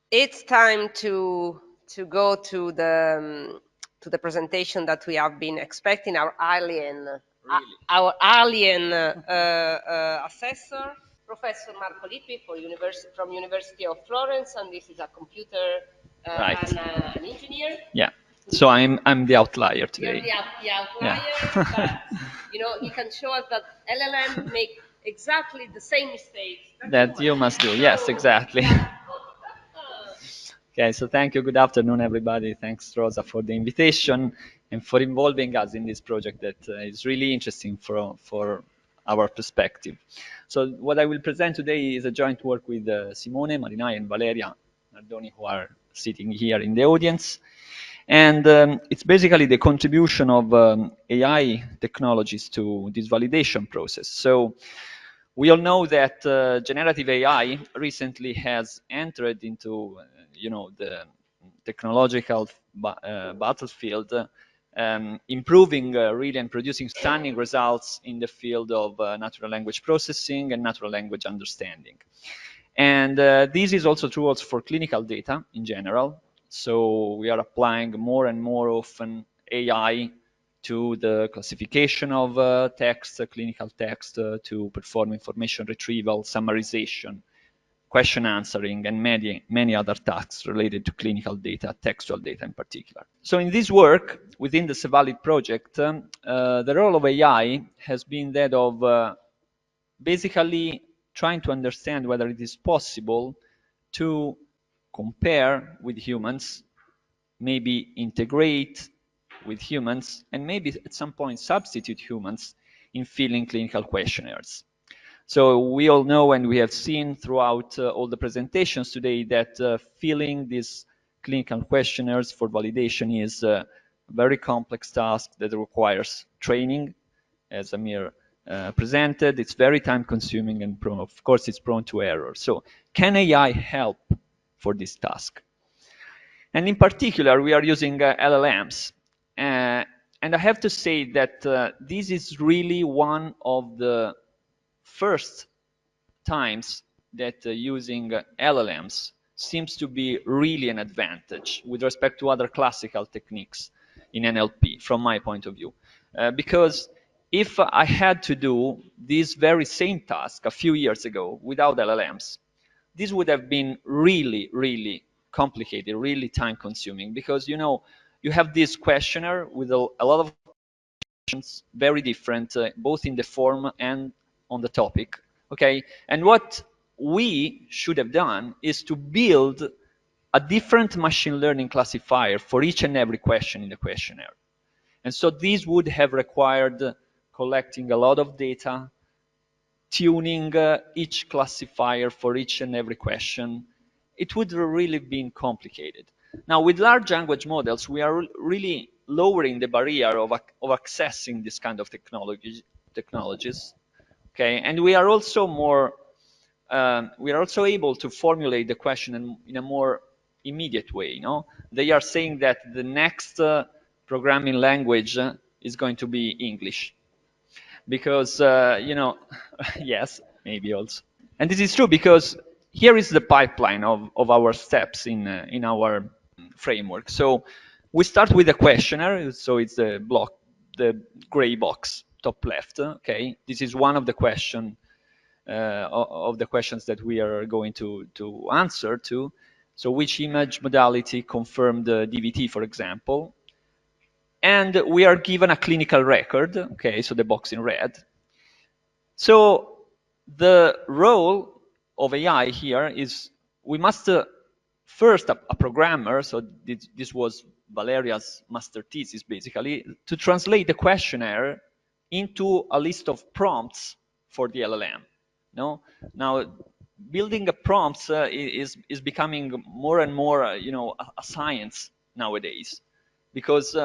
It's time to go to the presentation that we have been expecting. Our alien assessor, Professor Lippi from University of Florence, and this is a computer Right. and an engineer. Yeah. So I'm the outlier You're today. the outlier, Yeah. but he can show us that LLM make exactly the same mistakes That you must do. Yes, exactly. Okay, so thank you. Good afternoon, everybody. Thanks, Rosa, for the invitation and for involving us in this project that is really interesting for our perspective. So what I will present today is a joint work with Simone, Marinai, and Valeria Nardoni, who are sitting here in the audience. And it's basically the contribution of AI technologies to this validation process. So we all know that generative AI recently has entered into, the technological battlefield, improving really and producing stunning results in the field of natural language processing and natural language understanding. And this is also true also for clinical data in general. So we are applying more and more often AI to the classification of text, clinical text, to perform information retrieval, summarization, question answering, and many other tasks related to clinical data, textual data in particular. So in this work, within the Cevalid project, the role of AI has been that of basically trying to understand whether it is possible to compare with humans, maybe integrate with humans, and maybe at some point substitute humans in filling clinical questionnaires. So we all know, and we have seen throughout all the presentations today, that filling these clinical questionnaires for validation is a very complex task that requires training, as Amir presented. It's very time consuming, and of course it's prone to error. So can AI help for this task? And in particular, we are using LLMs. And I have to say that this is really one of the first times that using LLMs seems to be really an advantage with respect to other classical techniques in NLP, from my point of view. Because if I had to do this very same task a few years ago without LLMs, this would have been really, really complicated, really time consuming, because you have this questionnaire with a lot of questions, very different, both in the form and on the topic. Okay, and what we should have done is to build a different machine learning classifier for each and every question in the questionnaire. And so this would have required collecting a lot of data, tuning each classifier for each and every question. It would really been complicated. Now, with large language models, we are really lowering the barrier of accessing this kind of technologies. Okay, and we are also able to formulate the question in a more immediate way. They are saying that the next programming language is going to be English, because yes, maybe also. And this is true because here is the pipeline of our steps in our framework. So we start with a questionnaire. So it's the gray box top left. Okay, this is one of the questions that we are going to answer to. So which image modality confirmed the DVT, for example. And we are given a clinical record. Okay, so the box in red. So the role of AI here is we must first, a programmer, so this was Valeria's master thesis basically, to translate the questionnaire into a list of prompts for the LLM. No? Now, building a prompts is becoming more and more a science nowadays, because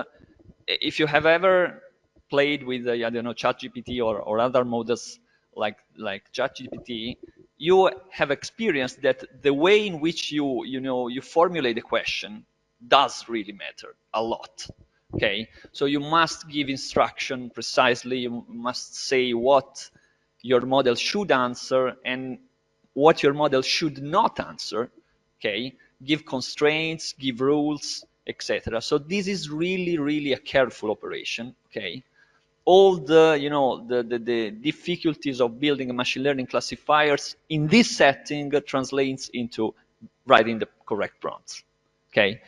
if you have ever played with I don't know, ChatGPT or other models like ChatGPT, you have experienced that the way in which you formulate the question does really matter a lot. Okay, so you must give instruction precisely. You must say what your model should answer and what your model should not answer. Okay, give constraints, give rules, etc. So this is really, really a careful operation, okay? All the, the difficulties of building machine learning classifiers in this setting translates into writing the correct prompts, okay?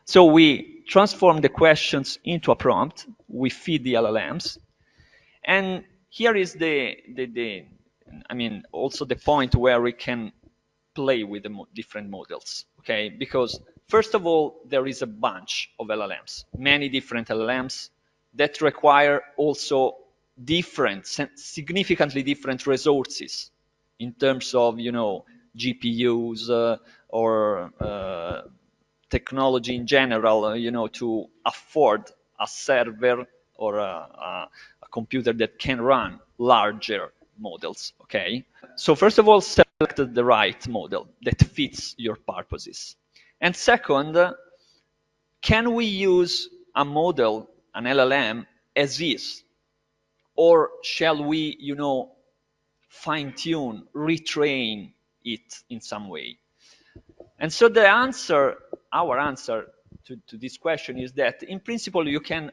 So we transform the questions into a prompt, we feed the LLMs, and here is I mean, also the point where we can play with the different models, okay? Because first of all, there is a bunch of LLMs, many different LLMs that require also different, significantly different resources in terms of, GPUs or technology in general, to afford a server or a computer that can run larger models, okay? So first of all, select the right model that fits your purposes. And second, can we use a model, an LLM, as is? Or shall we, fine-tune, retrain it in some way? And so the answer, our answer to this question is that in principle you can,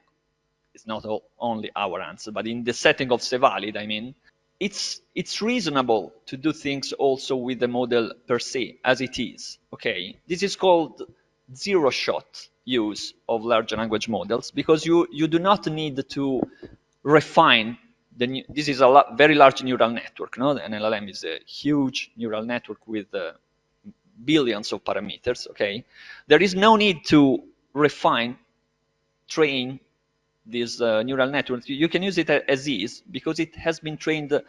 it's not only our answer, but in the setting of Cevalid, I mean, it's reasonable to do things also with the model per se, as it is, okay? This is called zero-shot use of large language models, because you do not need to refine this is a very large neural network, no? An LLM is a huge neural network with billions of parameters, okay? There is no need to refine, train this neural network. You can use it as is because it has been trained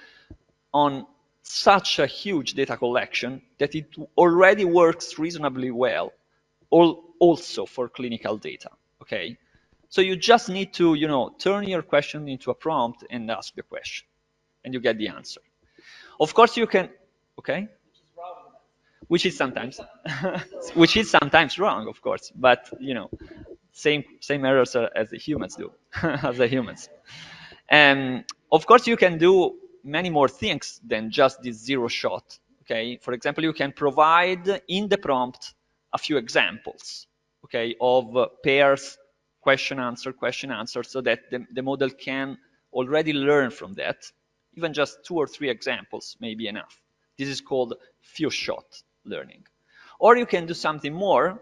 on such a huge data collection that it already works reasonably well, also for clinical data, okay? So you just need to, turn your question into a prompt and ask the question, and you get the answer. Of course, you can, okay? Which is sometimes, which is sometimes wrong, of course, but same errors as the humans do, as the humans. And of course, you can do many more things than just this zero shot. Okay, for example, you can provide in the prompt a few examples, okay, of pairs, question answer, so that the model can already learn from that. Even just 2 or 3 examples may be enough. This is called few shot learning. Or you can do something more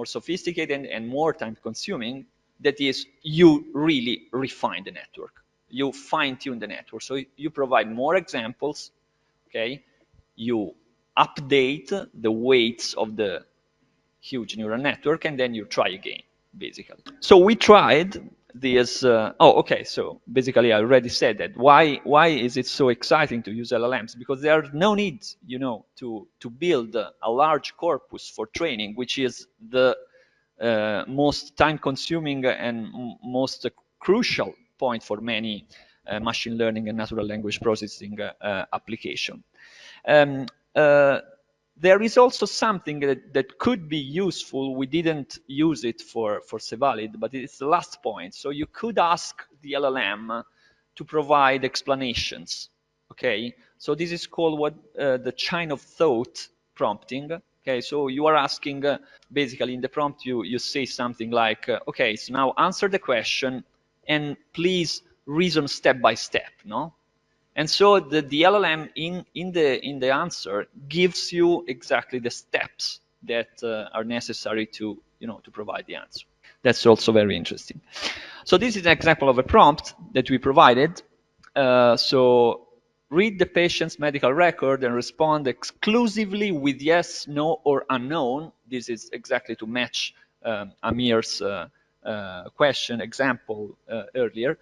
sophisticated and more time consuming, that is, you really refine the network. You fine tune the network. So you provide more examples, okay? You update the weights of the huge neural network, and then you try again, basically. So we tried this. Okay. So basically, I already said that. Why is it so exciting to use LLMs? Because there are no need, to build a large corpus for training, which is the most time-consuming and most crucial point for many machine learning and natural language processing application. Um, uh, there is also something that could be useful. We didn't use it for Cevalid, but it's the last point. So you could ask the LLM to provide explanations. Okay, so this is called what the chain of thought prompting. Okay, so you are asking, basically in the prompt you say something like, okay, so now answer the question and please reason step by step, no? And so the LLM in the answer gives you exactly the steps that are necessary to to provide the answer. That's also very interesting. So this is an example of a prompt that we provided. So read the patient's medical record and respond exclusively with yes, no, or unknown. This is exactly to match Amir's question example earlier.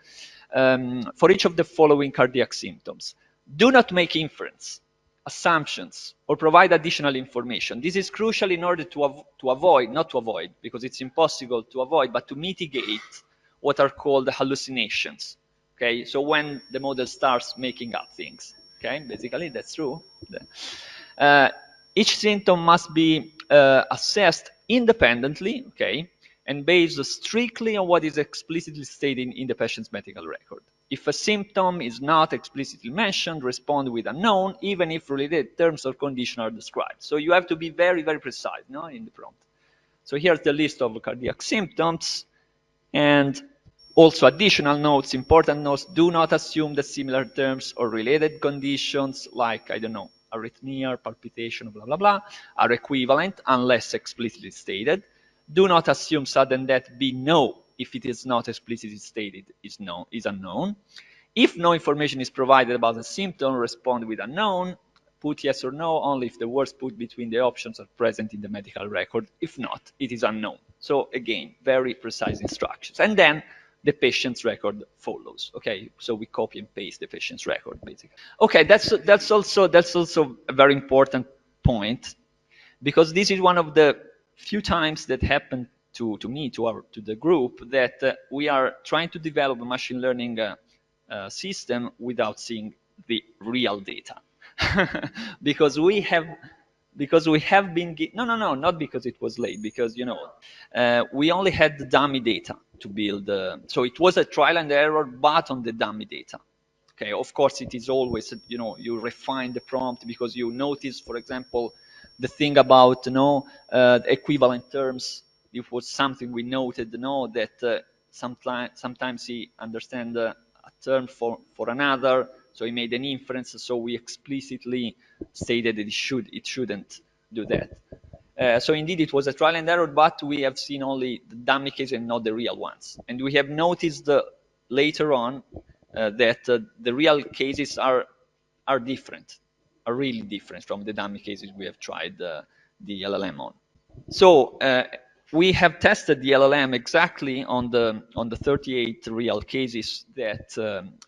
For each of the following cardiac symptoms. Do not make inference, assumptions, or provide additional information. This is crucial in order to avoid, not to avoid, because it's impossible to avoid, but to mitigate what are called hallucinations. Okay, so when the model starts making up things, okay, basically that's true. Uh, each symptom must be assessed independently, okay, and based strictly on what is explicitly stated in the patient's medical record. If a symptom is not explicitly mentioned, respond with unknown, even if related terms or conditions are described. So you have to be very, very precise, no, in the prompt. So here's the list of cardiac symptoms. And also additional notes, important notes, do not assume that similar terms or related conditions like, I don't know, arrhythmia, palpitation, blah, blah, blah, are equivalent unless explicitly stated. Do not assume sudden death be no if it is not explicitly stated is unknown. If no information is provided about the symptom, respond with unknown. Put yes or no only if the words put between the options are present in the medical record. If not, it is unknown. So again, very precise instructions. And then the patient's record follows. Okay, so we copy and paste the patient's record basically. Okay, that's also a very important point, because this is one of the few times that happened to me, to the group, that we are trying to develop a machine learning system without seeing the real data. Because we have been no, not because it was late, because we only had the dummy data to build, so it was a trial and error, but on the dummy data. Okay, of course it is always, you refine the prompt because you notice, for example, the thing about equivalent terms. It was something we noted, that sometimes he understand a term for another, so he made an inference. So we explicitly stated that it shouldn't do that. So indeed, it was a trial and error, but we have seen only the dummy cases and not the real ones. And we have noticed later on that the real cases are different, are really different from the dummy cases we have tried the LLM on. So we have tested the LLM exactly on the 38 real cases that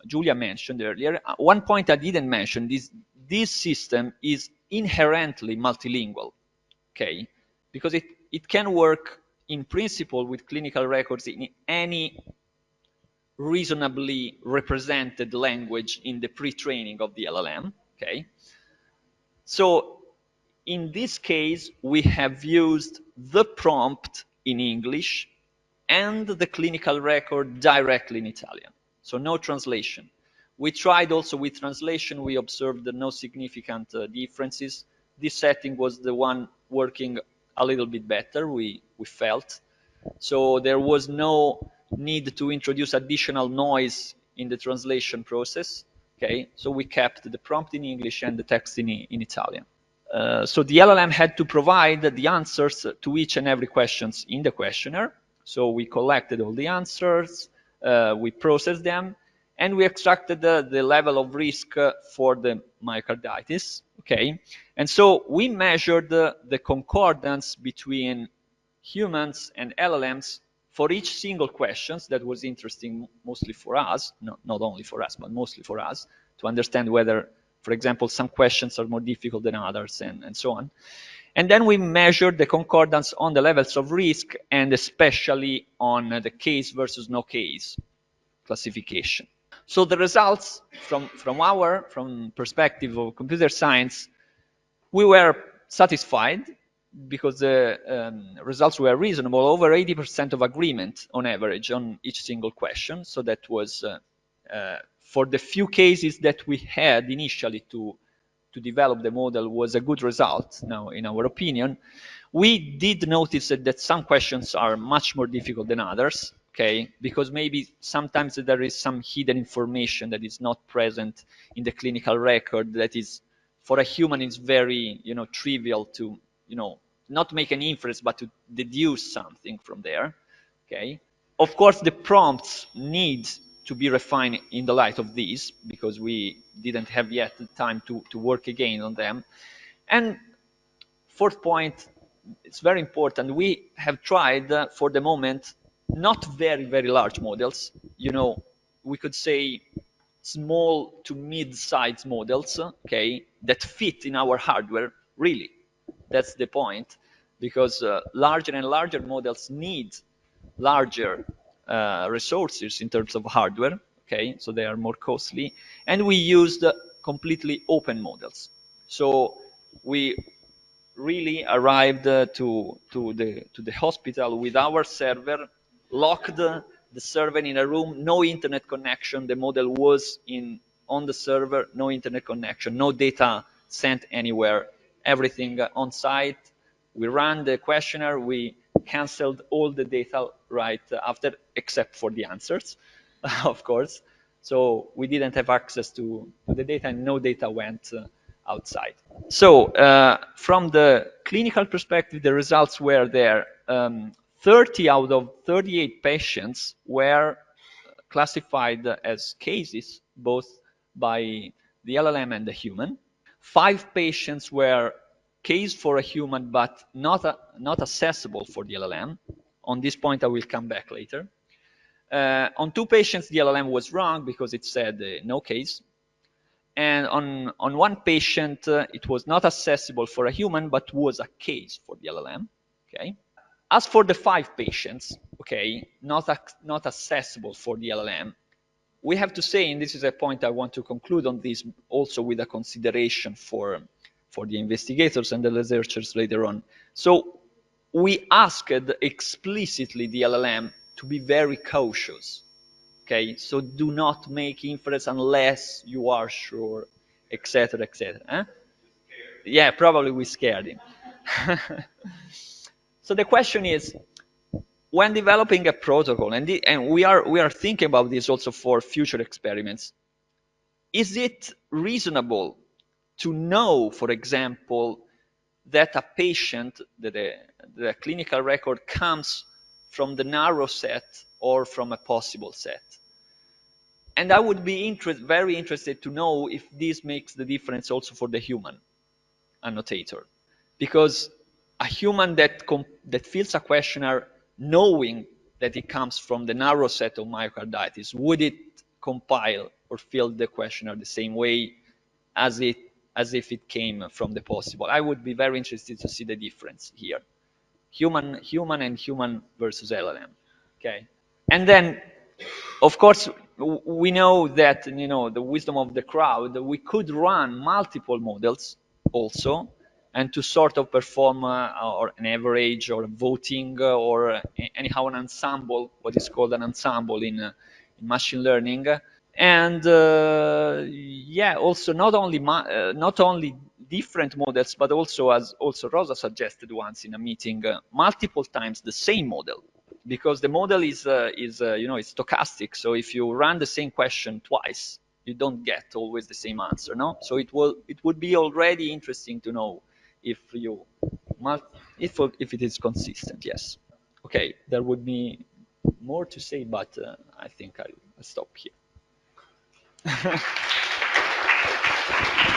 Julia mentioned earlier. One point I didn't mention is this system is inherently multilingual. Okay, because it can work in principle with clinical records in any reasonably represented language in the pre-training of the LLM. Okay, so in this case, we have used the prompt in English and the clinical record directly in Italian. So no translation. We tried also with translation. We observed no significant differences. This setting was the one working a little bit better, we felt. So there was no need to introduce additional noise in the translation process. Okay, so we kept the prompt in English and the text in Italian. So the LLM had to provide the answers to each and every questions in the questionnaire. So we collected all the answers, we processed them, and we extracted the level of risk for the myocarditis. Okay, and so we measured the concordance between humans and LLMs for each single questions. That was interesting, mostly for us, not only for us, but mostly for us, to understand whether, for example, some questions are more difficult than others, and so on. And then we measured the concordance on the levels of risk, and especially on the case versus no case classification. So the results from perspective of computer science, we were satisfied because the results were reasonable, over 80% of agreement on average on each single question. So that was, for the few cases that we had initially to develop the model, was a good result, now in our opinion. We did notice that some questions are much more difficult than others, okay, because maybe sometimes there is some hidden information that is not present in the clinical record, that is, for a human, it's very, trivial to, not make an inference, but to deduce something from there. Okay. Of course, the prompts need to be refined in the light of these, because we didn't have yet the time to work again on them. And fourth point, it's very important. We have tried, for the moment, not very, very large models. We could say small to mid-sized models, okay, that fit in our hardware, really. That's the point, because larger and larger models need larger resources in terms of hardware, okay, so they are more costly. And we used completely open models. So we really arrived to the hospital with our server locked the server in a room, no internet connection. The model was on the server, no internet connection, no data sent anywhere, everything on site. We ran the questionnaire, we canceled all the data right after, except for the answers, of course. So we didn't have access to the data, and no data went outside. So from the clinical perspective, the results were there. 30 out of 38 patients were classified as cases, both by the LLM and the human. 5 patients were case for a human, but not accessible for the LLM. On this point, I will come back later. On 2 patients, the LLM was wrong because it said no case. And on 1 patient, it was not accessible for a human, but was a case for the LLM. Okay. As for the 5 patients, okay, not accessible for the LLM, we have to say, and this is a point I want to conclude on this, also with a consideration for the investigators and the researchers later on. So we asked explicitly the LLM to be very cautious. Okay, so do not make inference unless you are sure, etc., etc. Yeah, probably we scared him. So the question is, when developing a protocol, and we are thinking about this also for future experiments, is it reasonable to know, for example, that a patient, that the clinical record comes from the narrow set or from a possible set? And I would be very interested to know if this makes the difference also for the human annotator. Because a human that fills a questionnaire knowing that it comes from the narrow set of myocarditis, would it compile or fill the questionnaire the same way as if it came from the possible? I would be very interested to see the difference here. Human and human versus LLM. Okay. And then, of course, we know that, the wisdom of the crowd, we could run multiple models also, and to sort of perform or an average or voting or anyhow an ensemble, what is called an ensemble in machine learning. And yeah, also not only different models, but also, as also Rosa suggested once in a meeting, multiple times the same model, because the model is it's stochastic. So if you run the same question twice, you don't get always the same answer, no? So it would be already interesting to know if if it is consistent. Yes. Okay, there would be more to say, but I think I'll stop here.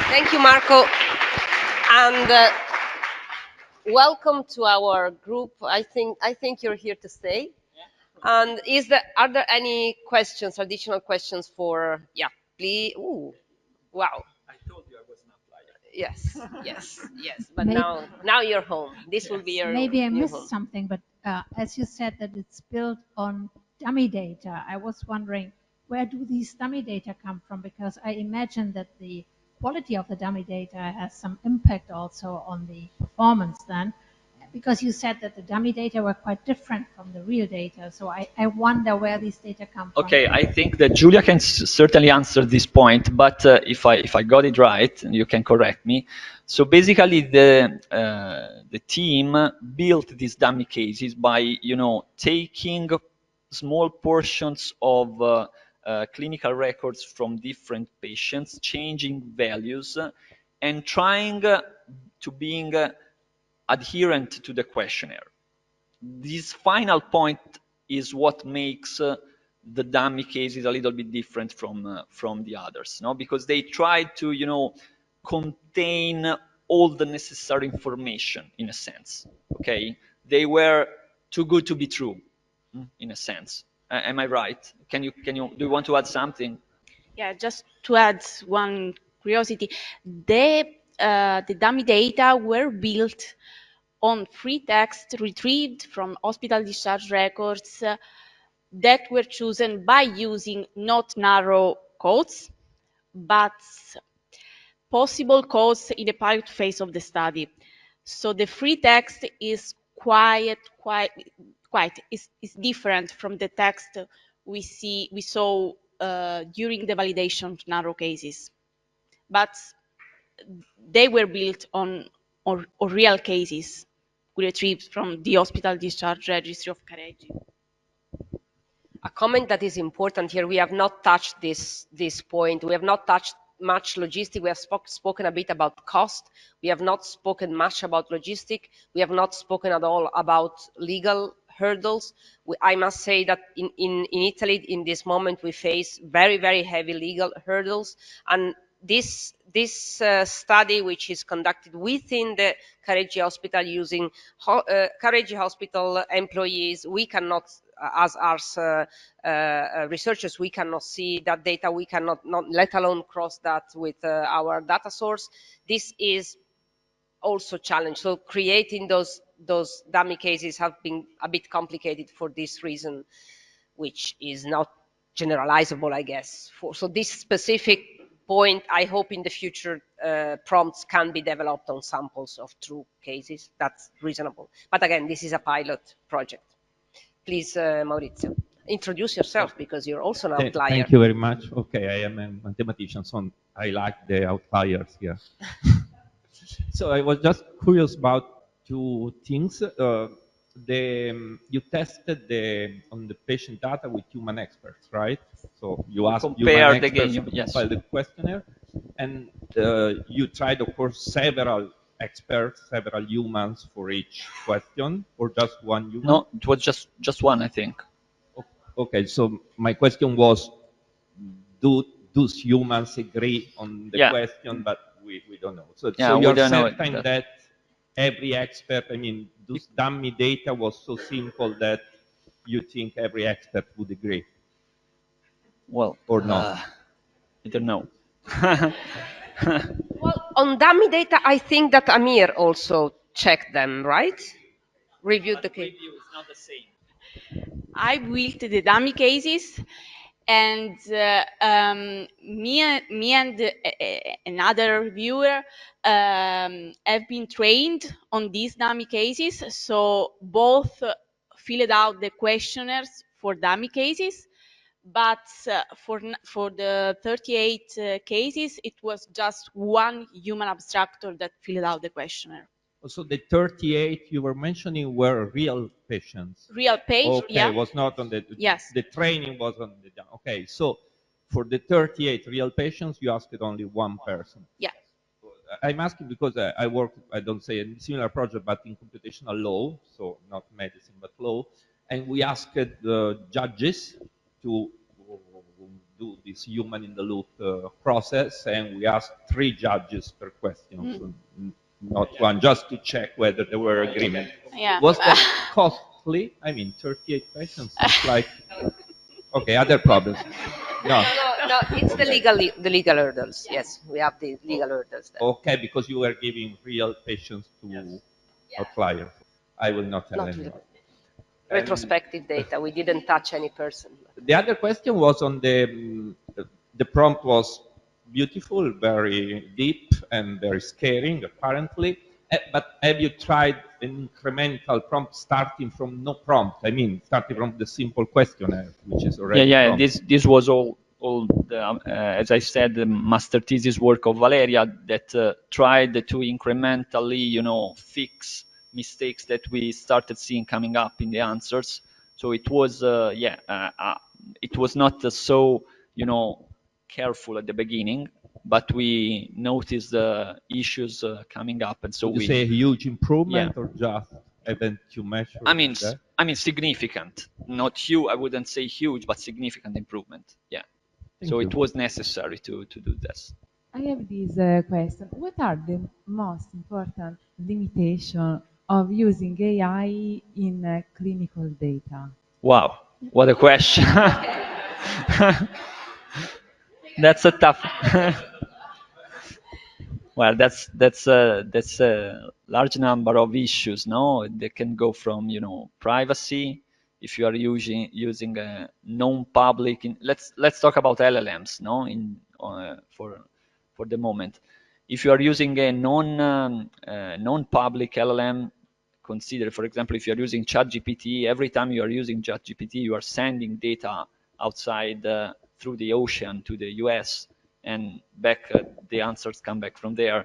Thank you, Marco. And welcome to our group. I think you're here to stay. And are there any questions, additional questions for? Yeah, please. Ooh, wow. I told you I was an outlier. Yes, yes, yes. But Maybe, now you're home. This will be your maybe I new missed home. something, but as you said that it's built on dummy data, I was wondering where do these dummy data come from? Because I imagine that the quality of the dummy data has some impact also on the performance then, because you said that the dummy data were quite different from the real data. So I wonder where these data come from. Okay, I think that Julia can certainly answer this point, but if I got it right, and you can correct me. So basically, the team built these dummy cases by taking small portions of clinical records from different patients, changing values, and trying to being adherent to the questionnaire. This final point is what makes the dummy cases a little bit different from the others, no? Because they tried to contain all the necessary information in a sense. Okay, they were too good to be true, in a sense. Am I right? Do you want to add something? Yeah, just to add one curiosity, the dummy data were built on free text retrieved from hospital discharge records that were chosen by using not narrow codes, but possible codes in the pilot phase of the study. So the free text is quite is different from the text we saw during the validation of narrow cases, but they were built on real cases retrieved from the hospital discharge registry of Careggi. A comment that is important here, we have not touched this point. We have not touched much logistic. We have spoken a bit about cost. We have not spoken much about logistic. We have not spoken at all about legal hurdles. I must say that in Italy, in this moment, we face very, very heavy legal hurdles. And this study, which is conducted within the Careggi Hospital using Careggi Hospital employees, we cannot, as researchers, we cannot see that data. We cannot, not let alone cross that with our data source. This is also challenge. So creating those dummy cases have been a bit complicated for this reason, which is not generalizable, I guess. So this specific point, I hope in the future prompts can be developed on samples of true cases. That's reasonable. But again, this is a pilot project. Please, Maurizio, introduce yourself because you're also an outlier. Thank you very much. Okay, I am a mathematician, so I like the outliers here. So I was just curious about two things. You tested on the patient data with human experts, right? So you asked human experts to compile the questionnaire, and you tried, of course, several experts, several humans for each question, or just one human? No, it was just one, I think. Okay, so my question was, do those humans agree on the question, but we don't know. So you're certain that every expert, I mean, those dummy data was so simple that you think every expert would agree? Well, or not? I don't know. Well, on dummy data, I think that Amir also checked them, right? Reviewed the case. It's not the same. I built the dummy cases, and me and another reviewer have been trained on these dummy cases. So both filled out the questionnaires for dummy cases, but for the 38 cases, it was just one human abstractor that filled out the questionnaire. So the 38 you were mentioning were real patients? Real patients, okay, yeah. Was not on the... Yes. The training was on the... Okay, so for the 38 real patients, you asked only one person? Yeah. I'm asking because I work, I don't say a similar project, but in computational law, so not medicine, but law. And we asked the judges to do this human in the loop process, and we asked 3 judges per question. So not one, just to check whether there were agreement. Yeah. Was that costly? I mean, 38 patients seems like... Okay, other problems. No, it's okay. The legal hurdles. Yes, we have the legal hurdles there. Okay, because you were giving real patients to outliers. I will not tell anyone. Retrospective data. We didn't touch any person. The other question was on the prompt was beautiful, very deep, and very scaring, apparently. But have you tried an incremental prompt starting from no prompt? I mean, starting from the simple questionnaire, which is already prompt. This was all the, as I said, the master thesis work of Valeria that tried to incrementally, fix mistakes that we started seeing coming up in the answers. So it was, it was not so, careful at the beginning, but we noticed the issues coming up, and so Would you say a huge improvement or just haven't you measured? I mean, significant. Not huge. I wouldn't say huge, but significant improvement. Yeah. Thank you. It was necessary to do this. I have this question. What are the most important limitations of using AI in clinical data? Wow, what a question. That's a tough. Well, that's a large number of issues. No, they can go from privacy. If you are using a non-public, let's talk about LLMs. No, for the moment, if you are using a non-public LLM consider. For example, if you're using ChatGPT, every time you are using ChatGPT, you are sending data outside through the ocean to the US, and back, the answers come back from there.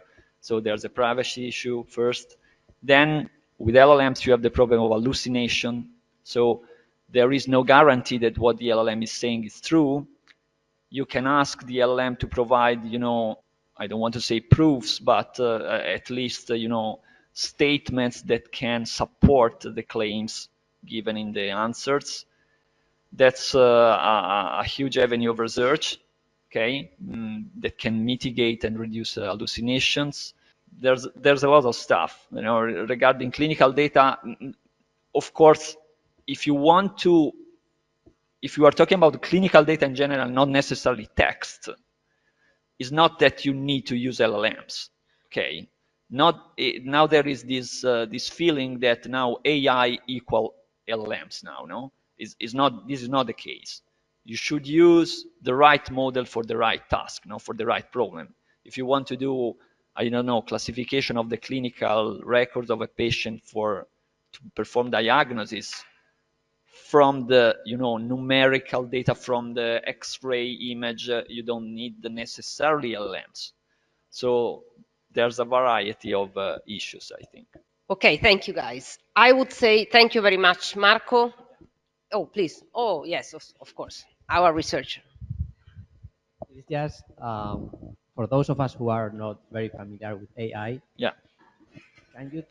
So there's a privacy issue first. Then with LLMs, you have the problem of hallucination. So there is no guarantee that what the LLM is saying is true. You can ask the LLM to provide, I don't want to say proofs, but at least, statements that can support the claims given in the answers. That's a huge avenue of research, okay, that can mitigate and reduce hallucinations. There's a lot of stuff, regarding clinical data. Of course, if you are talking about clinical data in general, not necessarily text, it's not that you need to use LLMs, okay? Now there is this feeling that now AI equal LLMs now, no? This is not the case. You should use the right model for the right task, for the right problem. If you want to do, I don't know, classification of the clinical records of a patient to perform diagnosis, from the numerical data from the X-ray image, you don't need necessarily LLMs. So there's a variety of issues, I think. Okay, thank you guys. I would say thank you very much, Marco. Oh, please. Oh, yes, of course. Our researcher. It's just for those of us who are not very familiar with AI. Yeah. Can you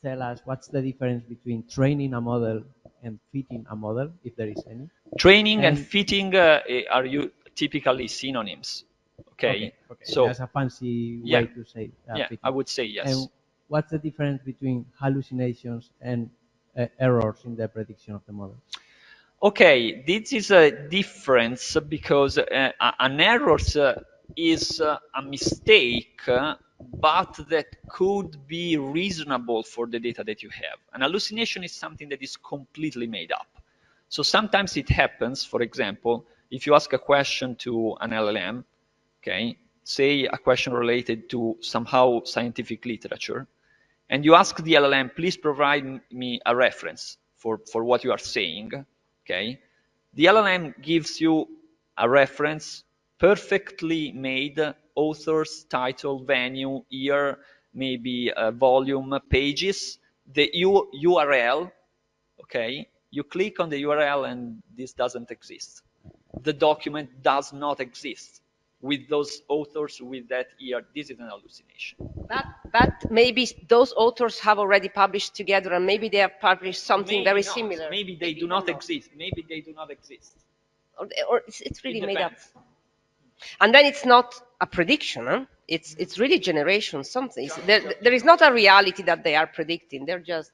tell us what's the difference between training a model and fitting a model, if there is any? Training and fitting are typically synonyms. Okay. So that's a fancy way to say fitting. I would say yes. And what's the difference between hallucinations and errors in the prediction of the model? Okay, this is a difference because an error is a mistake, but that could be reasonable for the data that you have. An hallucination is something that is completely made up. So sometimes it happens, for example, if you ask a question to an LLM, okay, say a question related to somehow scientific literature, and you ask the LLM, please provide me a reference for what you are saying, okay? The LLM gives you a reference, perfectly made, authors, title, venue, year, maybe volume, pages, the URL, okay? You click on the URL and this doesn't exist. The document does not exist with those authors, with that year. This is an hallucination. But maybe those authors have already published together, and maybe they have published something Maybe very not. similar. Maybe they do not exist. Maybe they do not exist. Or it's really It made up. depends. And then it's not a prediction, huh? It's really generation something. There is not a reality that they are predicting. They're just